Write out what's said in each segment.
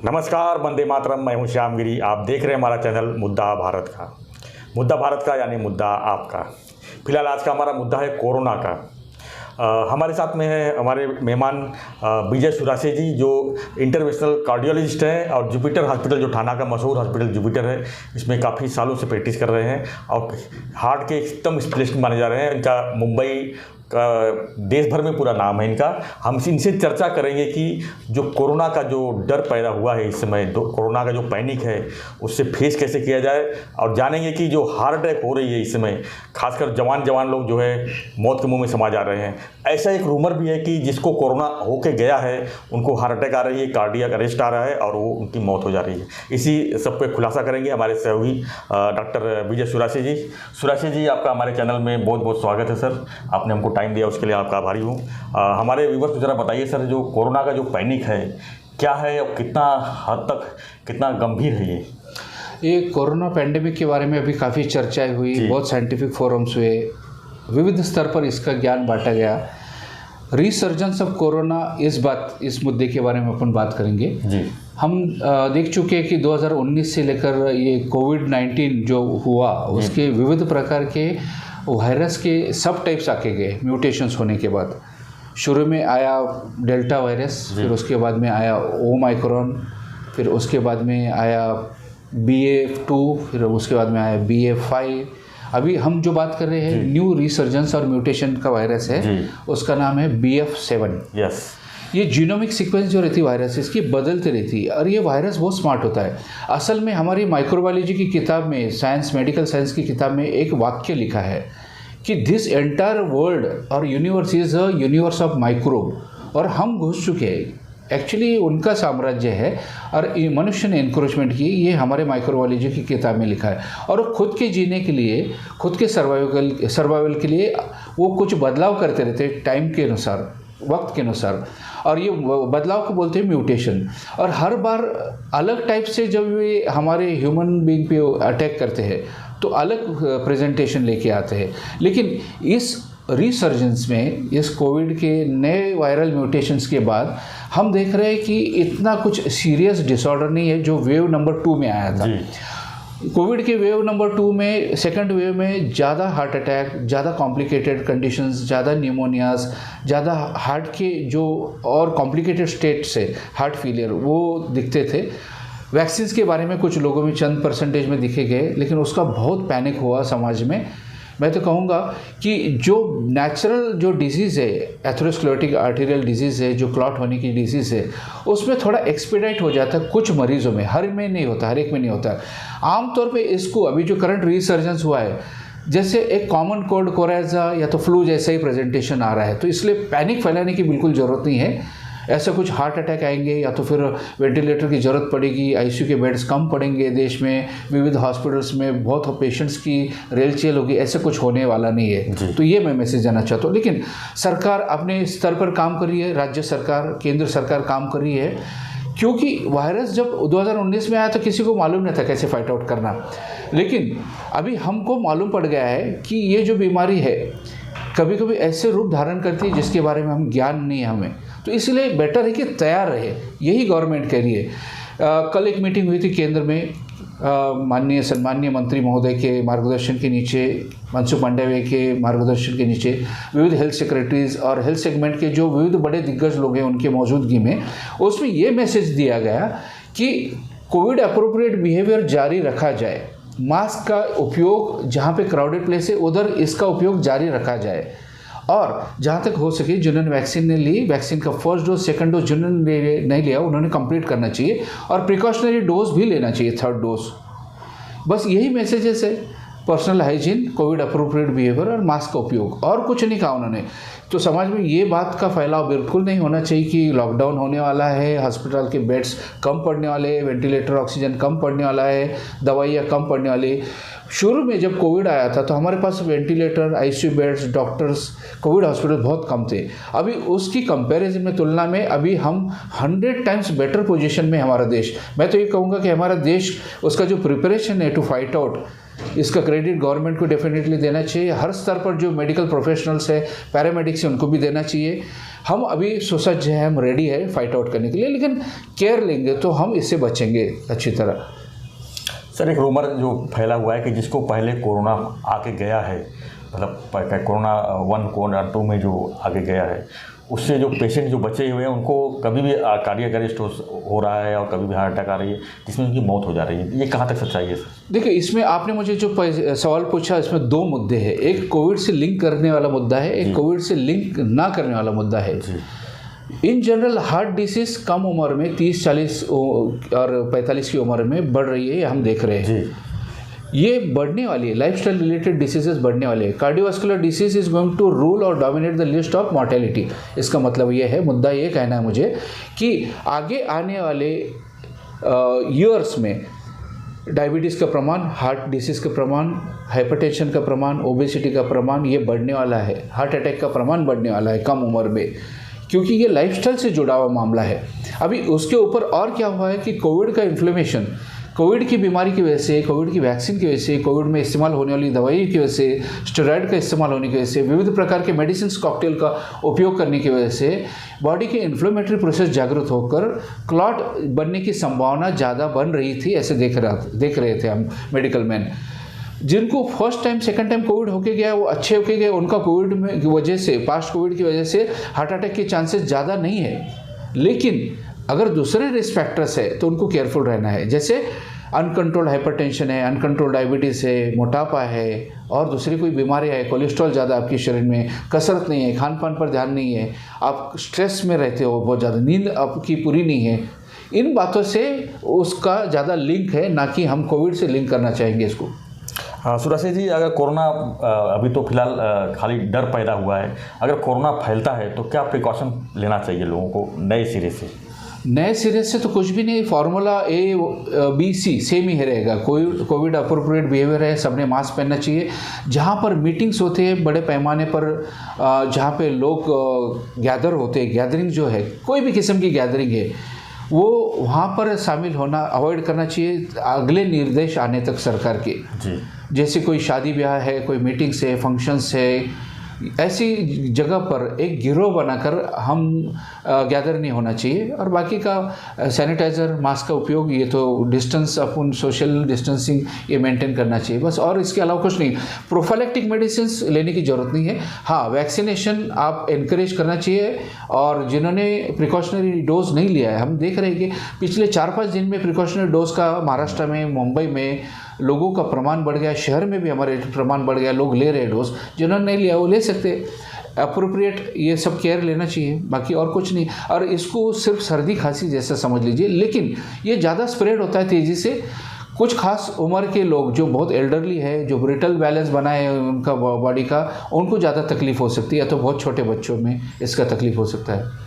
नमस्कार, वंदे मातरम। मैं हूं श्याम गिरी। आप देख रहे हैं हमारा चैनल मुद्दा भारत का यानी मुद्दा आपका। फिलहाल आज का हमारा मुद्दा है कोरोना का। हमारे साथ में है हमारे मेहमान विजय सुरासे जी, जो इंटरनेशनल कार्डियोलॉजिस्ट हैं और जुपिटर हॉस्पिटल, जो ठाणा का मशहूर हॉस्पिटल जुपिटर है, इसमें काफ़ी सालों से प्रैक्टिस कर रहे हैं और हार्ट के एकदम स्पेशलिस्ट माने जा रहे हैं। इनका मुंबई का देश भर में पूरा नाम है इनका। हम इनसे चर्चा करेंगे कि जो कोरोना का जो डर पैदा हुआ है इस समय, कोरोना का जो पैनिक है, उससे फेस कैसे किया जाए, और जानेंगे कि जो हार्ट अटैक हो रही है इस समय, खासकर जवान लोग जो है मौत के मुंह में समा जा रहे हैं। ऐसा एक रूमर भी है कि जिसको कोरोना होके गया है उनको हार्ट अटैक आ रही है, कार्डियक अरेस्ट आ रहा है और वो उनकी मौत हो जा रही है। इसी सब पे खुलासा करेंगे हमारे सहयोगी डॉक्टर विजय सुरासे जी। सुरासे जी, आपका हमारे चैनल में बहुत बहुत स्वागत है सर। आपने हमको टाइम दिया, उसके लिए आपका आभारी हूँ। हमारे व्यूवर्स को ज़रा बताइए सर, जो कोरोना का जो पैनिक है क्या है और कितना हद तक, कितना गंभीर है ये कोरोना पैंडेमिक के बारे में अभी काफ़ी चर्चाएं हुई, बहुत साइंटिफिक फोरम्स हुए, विविध स्तर पर इसका ज्ञान बांटा गया। रिसर्जेंस ऑफ कोरोना, इस मुद्दे के बारे में अपन बात करेंगे जी। हम देख चुके हैं कि 2019 से लेकर ये कोविड-19 जो हुआ, उसके विविध प्रकार के वायरस के सब टाइप्स आके गए म्यूटेशंस होने के बाद। शुरू में आया डेल्टा वायरस, फिर उसके बाद में आया ओमाइक्रॉन, फिर उसके बाद में आया BA.2, फिर उसके बाद में आया BA.5। अभी हम जो बात कर रहे हैं न्यू रिसर्जेंस और म्यूटेशन का वायरस है, उसका नाम है BF.7। यस। ये जीनोमिक सीक्वेंस जो रहती है वायरस, इसकी बदलती रहती है और ये वायरस बहुत स्मार्ट होता है। असल में हमारी माइक्रोबायोलॉजी की किताब में, मेडिकल साइंस की किताब में एक वाक्य लिखा है कि दिस एंटायर वर्ल्ड और universe is a universe of microbe, और हम घुस चुके हैं। एक्चुअली उनका साम्राज्य है और मनुष्य ने इंक्रोचमेंट की, ये हमारे माइक्रोबायोलॉजी की किताब में लिखा है। और खुद के जीने के लिए, खुद के सर्वाइवल के लिए वो कुछ बदलाव करते रहते हैं टाइम के अनुसार, वक्त के अनुसार, और ये बदलाव को बोलते हैं म्यूटेशन। और हर बार अलग टाइप से जब ये हमारे ह्यूमन बीइंग पे अटैक करते हैं तो अलग प्रेजेंटेशन लेके आते हैं। लेकिन इस रिसर्जेंस में, इस कोविड के नए वायरल म्यूटेशंस के बाद हम देख रहे हैं कि इतना कुछ सीरियस डिसऑर्डर नहीं है जो वेव नंबर 2 में आया था। कोविड के वेव नंबर 2 में, सेकंड वेव में ज़्यादा हार्ट अटैक, ज़्यादा कॉम्प्लिकेटेड कंडीशंस, ज़्यादा न्यूमोनियाज, ज़्यादा हार्ट के जो और कॉम्प्लिकेटेड स्टेट्स है, हार्ट फेलियर, वो दिखते थे। वैक्सीन्स के बारे में कुछ लोगों में चंद परसेंटेज में दिखे गए, लेकिन उसका बहुत पैनिक हुआ समाज में। मैं तो कहूँगा कि जो नेचुरल जो डिजीज़ है, एथेरोस्क्लेरोटिक आर्टेरियल डिजीज़ है, जो क्लॉट होने की डिजीज़ है, उसमें थोड़ा एक्सपीडाइट हो जाता है कुछ मरीज़ों में, हर में नहीं होता, हर एक में नहीं होता। आमतौर पे इसको अभी जो करंट रिसर्जेंस हुआ है, जैसे एक कॉमन कोल्ड, कोराइजा या तो फ्लू जैसा ही प्रेजेंटेशन आ रहा है, तो इसलिए पैनिक फैलाने की बिल्कुल ज़रूरत नहीं है। ऐसा कुछ हार्ट अटैक आएंगे या तो फिर वेंटिलेटर की ज़रूरत पड़ेगी, ICU के बेड्स कम पड़ेंगे देश में, विविध हॉस्पिटल्स में बहुत पेशेंट्स की रेलचेल होगी, ऐसे कुछ होने वाला नहीं है। तो ये मैं मैसेज देना चाहता हूँ। लेकिन सरकार अपने स्तर पर काम कर रही है, राज्य सरकार, केंद्र सरकार काम कर रही है, क्योंकि वायरस जब 2019 में आया तो किसी को मालूम नहीं था कैसे फाइट आउट करना। लेकिन अभी हमको मालूम पड़ गया है कि ये जो बीमारी है कभी कभी ऐसे रूप धारण करती है जिसके बारे में हम ज्ञान नहीं है हमें, तो इसलिए बेटर है कि तैयार रहे, यही गवर्नमेंट कह रही है। कल एक मीटिंग हुई थी केंद्र में, सम्माननीय मंत्री महोदय के मार्गदर्शन के नीचे, मनसुख मांडविया के मार्गदर्शन के नीचे, विविध हेल्थ सेक्रेटरीज और हेल्थ सेगमेंट के जो विविध बड़े दिग्गज लोग हैं उनके मौजूदगी में, उसमें ये मैसेज दिया गया कि कोविड अप्रोप्रिएट बिहेवियर जारी रखा जाए, मास्क का उपयोग जहाँ पे क्राउडेड प्लेस है उधर इसका उपयोग जारी रखा जाए, और जहाँ तक हो सके जिन्होंने वैक्सीन ने ली, वैक्सीन का फर्स्ट डोज, सेकंड डोज जिन्होंने नहीं लिया उन्होंने कंप्लीट करना चाहिए, और प्रिकॉशनरी डोज भी लेना चाहिए, थर्ड डोज। बस यही मैसेजेस है, personal hygiene, Covid appropriate behaviour और मास्क का उपयोग, और कुछ नहीं कहा उन्होंने। तो समाज में ये बात का फैलाव बिल्कुल नहीं होना चाहिए कि लॉकडाउन होने वाला है, हॉस्पिटल के बेड्स कम पड़ने वाले हैं, वेंटिलेटर ऑक्सीजन कम पड़ने वाला है, दवाइयाँ कम पड़ने वाली। शुरू में जब कोविड आया था तो हमारे पास ventilator, ICU beds, doctors, covid hospital बहुत कम थे। अभी उसकी कंपैरिजन में, तुलना में अभी हम 100 टाइम्स बेटर पोजीशन में हमारा देश। मैं तो ये कहूँगा कि हमारा देश, उसका जो प्रिपरेशन है टू फाइट आउट इसका क्रेडिट गवर्नमेंट को डेफिनेटली देना चाहिए। हर स्तर पर जो मेडिकल प्रोफेशनल्स है, पैरामेडिक्स है, उनको भी देना चाहिए। हम अभी सुसज्ज हैं, हम रेडी है फाइट आउट करने के लिए, लेकिन केयर लेंगे तो हम इससे बचेंगे अच्छी तरह। सर, एक रूमर जो फैला हुआ है कि जिसको पहले कोरोना आके गया है, मतलब कोरोना 1 कोरोना 2 में जो आगे गया है, उससे जो पेशेंट जो बचे हुए हैं उनको कभी भी कार्डियक अरेस्ट हो रहा है और कभी भी हार्ट अटैक आ रही है, जिसमें उनकी मौत हो जा रही है। ये कहाँ तक सच्चाई है सर? देखिए, इसमें आपने मुझे जो सवाल पूछा, इसमें 2 मुद्दे हैं। एक कोविड से लिंक करने वाला मुद्दा है, एक कोविड से लिंक ना करने वाला मुद्दा है। इन जनरल हार्ट डिसीज कम उम्र में 30, 40 और 45 की उम्र में बढ़ रही है, हम देख रहे हैं। ये बढ़ने वाली है, लाइफस्टाइल रिलेटेड डिसीजेस बढ़ने वाले हैं। Cardiovascular disease is going to rule और dominate the list of mortality. इसका मतलब ये है, मुद्दा ये कहना है मुझे कि आगे आने वाले ईयर्स में डायबिटीज़ का प्रमाण, हार्ट डिसीज़ का प्रमाण, हाइपरटेंशन का प्रमाण, ओबेसिटी का प्रमाण ये बढ़ने वाला है। हार्ट अटैक का प्रमाण बढ़ने वाला है कम उम्र में, क्योंकि ये लाइफस्टाइल से जुड़ा हुआ मामला है। अभी उसके ऊपर और क्या हुआ है कि कोविड का इन्फ्लेमेशन, कोविड की बीमारी की वजह से, कोविड की वैक्सीन की वजह से, कोविड में इस्तेमाल होने वाली दवाई की वजह से, स्टेरॉयड का इस्तेमाल होने की वजह से, विविध प्रकार के मेडिसिन कॉकटेल का उपयोग करने की वजह से बॉडी के इन्फ्लेमेटरी प्रोसेस जागृत होकर क्लॉट बनने की संभावना ज़्यादा बन रही थी, ऐसे देख रहे थे हम मेडिकल मैन। जिनको first time second time Covid होके गया, वो अच्छे होके गए, उनका कोविड में की वजह से, पास्ट कोविड की वजह से हार्ट अटैक के चांसेस ज़्यादा नहीं है। लेकिन अगर दूसरे रिस्क फैक्टर्स है तो उनको केयरफुल रहना है, जैसे अनकंट्रोल्ड हाइपरटेंशन है, अनकंट्रोल्ड डायबिटीज़ है, मोटापा है और दूसरी कोई बीमारियाँ है, कोलेस्ट्रॉल ज़्यादा आपके शरीर में, कसरत नहीं है, खान पान पर ध्यान नहीं है, आप स्ट्रेस में रहते हो बहुत ज़्यादा, नींद आपकी पूरी नहीं है, इन बातों से उसका ज़्यादा लिंक है, ना कि हम कोविड से लिंक करना चाहेंगे इसको। हाँ सुराशे जी, अगर कोरोना अभी तो फिलहाल खाली डर पैदा हुआ है, अगर कोरोना फैलता है तो क्या प्रिकॉशन लेना चाहिए लोगों को नए सिरे से? नए सिरे से तो कुछ भी नहीं, फार्मूला ABC सेम ही रहेगा। कोविड अप्रोप्रिएट बिहेवियर है, सबने मास्क पहनना चाहिए। जहाँ पर मीटिंग्स होते हैं बड़े पैमाने पर, जहाँ पे लोग गैदर होते हैं, गैदरिंग जो है, कोई भी किस्म की गैदरिंग है, वो वहाँ पर शामिल होना अवॉइड करना चाहिए अगले निर्देश आने तक सरकार के। जी। जैसे कोई शादी ब्याह है, कोई मीटिंग्स है, फंक्शंस है, ऐसी जगह पर एक गिरोह बनाकर हम गैदर नहीं होना चाहिए। और बाकी का सैनिटाइज़र, मास्क का उपयोग, ये तो डिस्टेंस, अपन सोशल डिस्टेंसिंग ये मेंटेन करना चाहिए बस, और इसके अलावा कुछ नहीं। प्रोफाइलैक्टिक मेडिसिन लेने की ज़रूरत नहीं है। हाँ, वैक्सीनेशन आप इनकरेज करना चाहिए, और जिन्होंने प्रिकॉशनरी डोज नहीं लिया है, हम देख रहे हैं कि पिछले 4-5 दिन में प्रिकॉशनरी डोज का महाराष्ट्र में, मुंबई में लोगों का प्रमाण बढ़ गया, शहर में भी हमारे प्रमाण बढ़ गया, लोग ले रहे डोज। जिन्होंने नहीं लिया वो ले सकते। अप्रोप्रिएट ये सब केयर लेना चाहिए, बाकी और कुछ नहीं। और इसको सिर्फ सर्दी खांसी जैसा समझ लीजिए, लेकिन ये ज़्यादा स्प्रेड होता है तेज़ी से। कुछ खास उम्र के लोग जो बहुत एल्डरली है, जो ब्रिटल बैलेंस बना है उनका बॉडी का, उनको ज़्यादा तकलीफ हो सकती है, या तो बहुत छोटे बच्चों में इसका तकलीफ हो सकता है।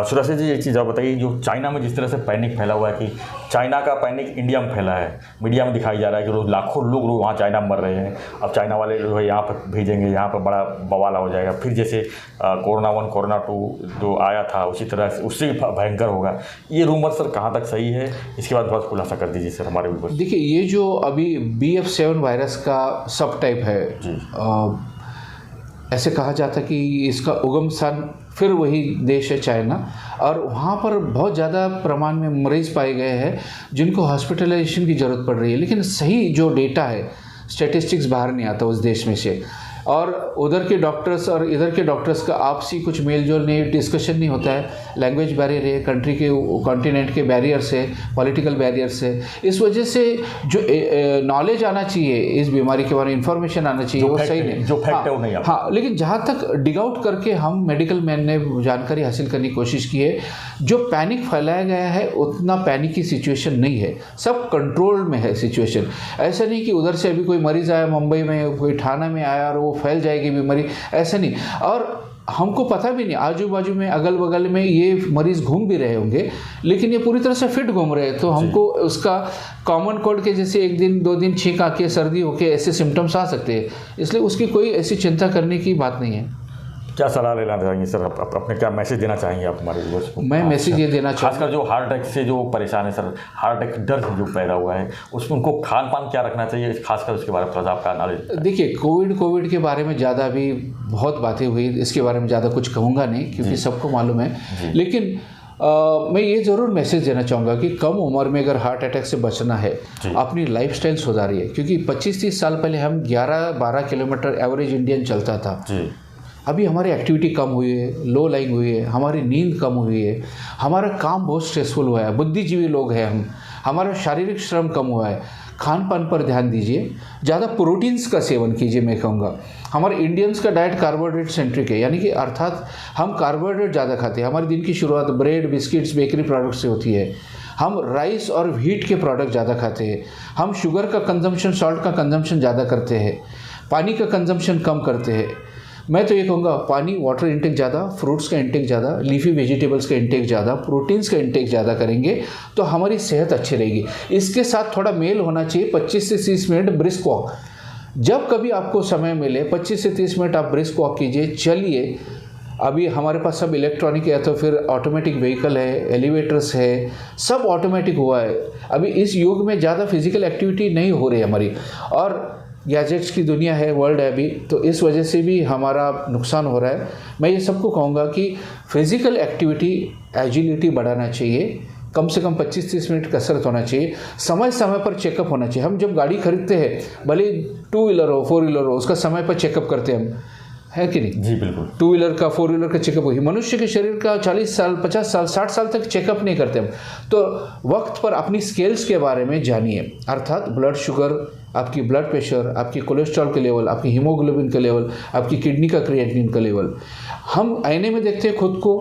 सुराशे जी, एक चीज़ आप बताइए, जो चाइना में जिस तरह से पैनिक फैला हुआ है कि चाइना का पैनिक इंडिया में फैला है, मीडिया में दिखाई जा रहा है कि रोज़ लाखों लोग वहाँ चाइना में मर रहे हैं, अब चाइना वाले जो है यहाँ पर भेजेंगे, यहाँ पर बड़ा बवाला हो जाएगा, फिर जैसे कोरोना 1 कोरोना 2 जो आया था उसी तरह से उससे भी भयंकर होगा। ये रूमर सर कहाँ तक सही है, इसके बाद बहुत खुलासा कर दीजिए सर हमारे ऊपर। देखिए, ये जो अभी BF7 वायरस का सब टाइप है जी, ऐसे कहा जाता कि इसका उगम स्थान फिर वही देश है चाइना, और वहाँ पर बहुत ज़्यादा प्रमाण में मरीज़ पाए गए हैं जिनको हॉस्पिटलाइजेशन की ज़रूरत पड़ रही है। लेकिन सही जो डेटा है, स्टैटिस्टिक्स बाहर नहीं आता उस देश में से, और उधर के डॉक्टर्स और इधर के डॉक्टर्स का आपसी कुछ मेल जोल नहीं, डिस्कशन नहीं होता है। लैंग्वेज बैरियर है, कंट्री के कॉन्टिनेंट के बैरियर्स है, पॉलिटिकल बैरियर्स है। इस वजह से जो नॉलेज आना चाहिए इस बीमारी के बारे में, इंफॉर्मेशन आना चाहिए, वो सही नहीं, जो फैक्ट है वो नहीं आता। हाँ, लेकिन जहाँ तक डिग आउट करके हम मेडिकल मैन ने जानकारी हासिल करने की कोशिश की है, जो पैनिक फैलाया गया है उतना पैनिक की सिचुएशन नहीं है, सब कंट्रोल में है सिचुएशन। ऐसा नहीं कि उधर से अभी कोई मरीज़ आया मुंबई में, कोई ठाणे में आया और वो फैल जाएगी बीमारी, ऐसा नहीं। और हमको पता भी नहीं, आजू बाजू में अगल बगल में ये मरीज़ घूम भी रहे होंगे, लेकिन ये पूरी तरह से फिट घूम रहे हैं, तो हमको उसका कॉमन कोल्ड के जैसे 1 दिन 2 दिन छींक आके, सर्दी होके ऐसे सिम्टम्स आ सकते हैं, इसलिए उसकी कोई ऐसी चिंता करने की बात नहीं है। क्या सलाह लेना चाहेंगे सर, अपने क्या मैसेज देना चाहेंगे आप हमारे व्यूअर्स को? मैं मैसेज ये देना खासकर जो हार्ट अटैक से जो परेशान है सर, हार्ट अटैक डर जो पैदा हुआ है, उसमें उनको खान पान क्या रखना चाहिए, खासकर उसके बारे में थोड़ा सा आपका नॉलेज। देखिए, कोविड के बारे में ज़्यादा अभी बहुत बातें हुई, इसके बारे में ज़्यादा कुछ कहूँगा नहीं क्योंकि सबको मालूम है। लेकिन मैं ये ज़रूर मैसेज देना चाहूँगा कि कम उम्र में अगर हार्ट अटैक से बचना है, अपनी लाइफस्टाइल सुधारिए। क्योंकि 25-30 साल पहले हम 11-12 किलोमीटर एवरेज इंडियन चलता था। अभी हमारी एक्टिविटी कम हुई है, लो लाइंग हुई है, हमारी नींद कम हुई है, हमारा काम बहुत स्ट्रेसफुल हुआ है, बुद्धिजीवी लोग हैं हम, हमारा शारीरिक श्रम कम हुआ है। खान पान पर ध्यान दीजिए, ज़्यादा प्रोटीन्स का सेवन कीजिए। मैं कहूँगा हमारे इंडियंस का डाइट कार्बोहाइड्रेट सेंट्रिक है, यानी कि अर्थात हम कार्बोहाइड्रेट ज़्यादा खाते हैं। हमारे दिन की शुरुआत ब्रेड, बिस्किट्स, बेकरी प्रोडक्ट से होती है। हम राइस और व्हीट के प्रोडक्ट ज़्यादा खाते हैं। हम शुगर का कंजम्पशन, सॉल्ट का कंजम्पशन ज़्यादा करते हैं। पानी का कंजम्पशन कम करते हैं। मैं तो ये कहूँगा पानी, वाटर इंटेक ज़्यादा, फ्रूट्स का इंटेक ज़्यादा, लीफी वेजिटेबल्स का इंटेक ज़्यादा, प्रोटीन्स का इंटेक ज़्यादा करेंगे तो हमारी सेहत अच्छी रहेगी। इसके साथ थोड़ा मेल होना चाहिए 25 से 30 मिनट ब्रिस्क वॉक। जब कभी आपको समय मिले 25 से 30 मिनट आप ब्रिस्क वॉक कीजिए, चलिए। अभी हमारे पास सब इलेक्ट्रॉनिक है, तो फिर ऑटोमेटिक व्हीकल है, एलिवेटर्स है, सब ऑटोमेटिक हुआ है। अभी इस युग में ज़्यादा फिजिकल एक्टिविटी नहीं हो रही हमारी, और गैजेट्स की दुनिया है, वर्ल्ड है अभी, तो इस वजह से भी हमारा नुकसान हो रहा है। मैं ये सबको कहूँगा कि फिज़िकल एक्टिविटी, एजिलिटी बढ़ाना चाहिए। कम से कम 25-30 मिनट कसरत होना चाहिए। समय समय पर चेकअप होना चाहिए। हम जब गाड़ी खरीदते हैं, भले 2 व्हीलर हो, 4 व्हीलर हो, उसका समय पर चेकअप करते हैं हम, है कि नहीं? जी बिल्कुल। 2 व्हीलर का, 4 व्हीलर का चेकअप होगी। मनुष्य के शरीर का 40 साल, 50 साल, 60 साल तक चेकअप नहीं करते हम। तो वक्त पर अपनी स्केल्स के बारे में जानिए, अर्थात ब्लड शुगर, आपकी ब्लड प्रेशर, आपकी कोलेस्ट्रॉल के लेवल, आपकी हीमोग्लोबिन का लेवल, आपकी किडनी का क्रिएटिनिन का लेवल। हम आईने में देखते हैं खुद को,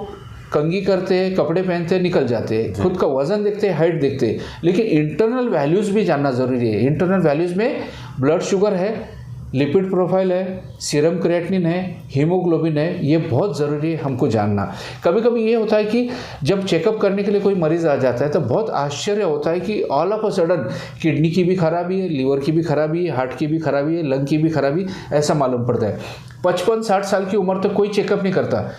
कंघी करते हैं, कपड़े पहनते हैं, निकल जाते हैं, खुद का वजन देखते हैं, हाइट देखते हैं, लेकिन इंटरनल वैल्यूज़ भी जानना ज़रूरी है। इंटरनल वैल्यूज़ में ब्लड शुगर है, लिपिड प्रोफाइल है, सीरम क्रिएटिनिन है, हीमोग्लोबिन है, ये बहुत ज़रूरी है हमको जानना। कभी कभी ये होता है कि जब चेकअप करने के लिए कोई मरीज़ आ जाता है तो बहुत आश्चर्य होता है कि all of a sudden kidney की भी खराबी है, लीवर की भी खराबी है, हार्ट की भी खराबी है, लंग की भी खराबी, ऐसा मालूम पड़ता है। 55-60 साल की उम्र तक कोई चेकअप नहीं करता,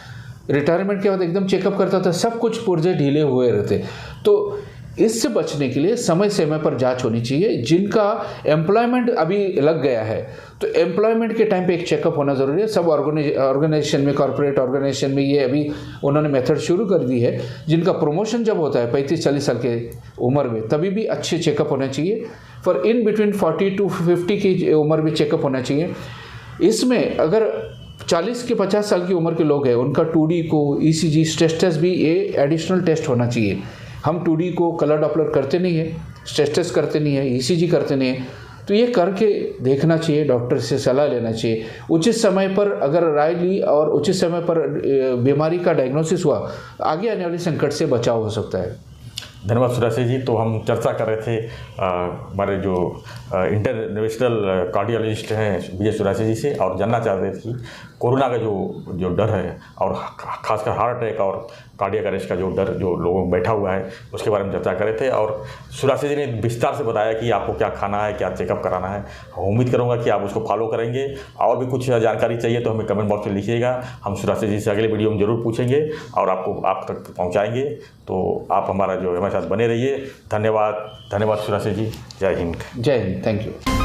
रिटायरमेंट के बाद एकदम चेकअप करता था, सब कुछ पुर्जे ढीले हुए रहते। तो इससे बचने के लिए समय समय पर जांच होनी चाहिए। जिनका एम्प्लॉयमेंट अभी लग गया है तो एम्प्लॉयमेंट के टाइम पे एक चेकअप होना ज़रूरी है। सब ऑर्गेनाइजेशन में, कॉर्पोरेट ऑर्गेनाइजेशन में ये अभी उन्होंने मेथड शुरू कर दी है। जिनका प्रमोशन जब होता है 35-40 साल के उम्र में, तभी भी अच्छे चेकअप होना चाहिए। फॉर इन बिटवीन 40 to 50 की उम्र में चेकअप होना चाहिए। इसमें अगर 40 के 50 साल की उम्र के लोग हैं, उनका 2D को, ECG, स्ट्रेस टेस्ट भी ये एडिशनल टेस्ट होना चाहिए। हम 2D को कलर डॉपलर करते नहीं है, स्ट्रेस टेस्ट करते नहीं है, ECG करते नहीं है, तो ये करके देखना चाहिए, डॉक्टर से सलाह लेना चाहिए। उचित समय पर अगर राय ली और उचित समय पर बीमारी का डायग्नोसिस हुआ, आगे आने वाले संकट से बचाव हो सकता है। धन्यवाद सुरासी जी। तो हम चर्चा कर रहे थे हमारे जो इंटरनेशनल कार्डियोलॉजिस्ट हैं विजय सुरासी जी से, और जानना चाह रहे थे कि कोरोना का जो डर है, और खासकर हार्ट अटैक और कार्डियक अरेस्ट का जो डर जो लोगों में बैठा हुआ है, उसके बारे में चर्चा कर रहे थे। और सुरासी जी ने विस्तार से बताया कि आपको क्या खाना है, क्या चेकअप कराना है। उम्मीद करूँगा कि आप उसको फॉलो करेंगे। और भी कुछ जानकारी चाहिए तो हमें कमेंट बॉक्स में लिखिएगा, हम सुरासी जी से अगले वीडियो में ज़रूर पूछेंगे और आपको आप तक पहुँचाएँगे। तो आप हमारा जो हमारे साथ बने रहिए। धन्यवाद, धन्यवाद सुरासी जी। जय हिंद। जय हिंद। Thank you.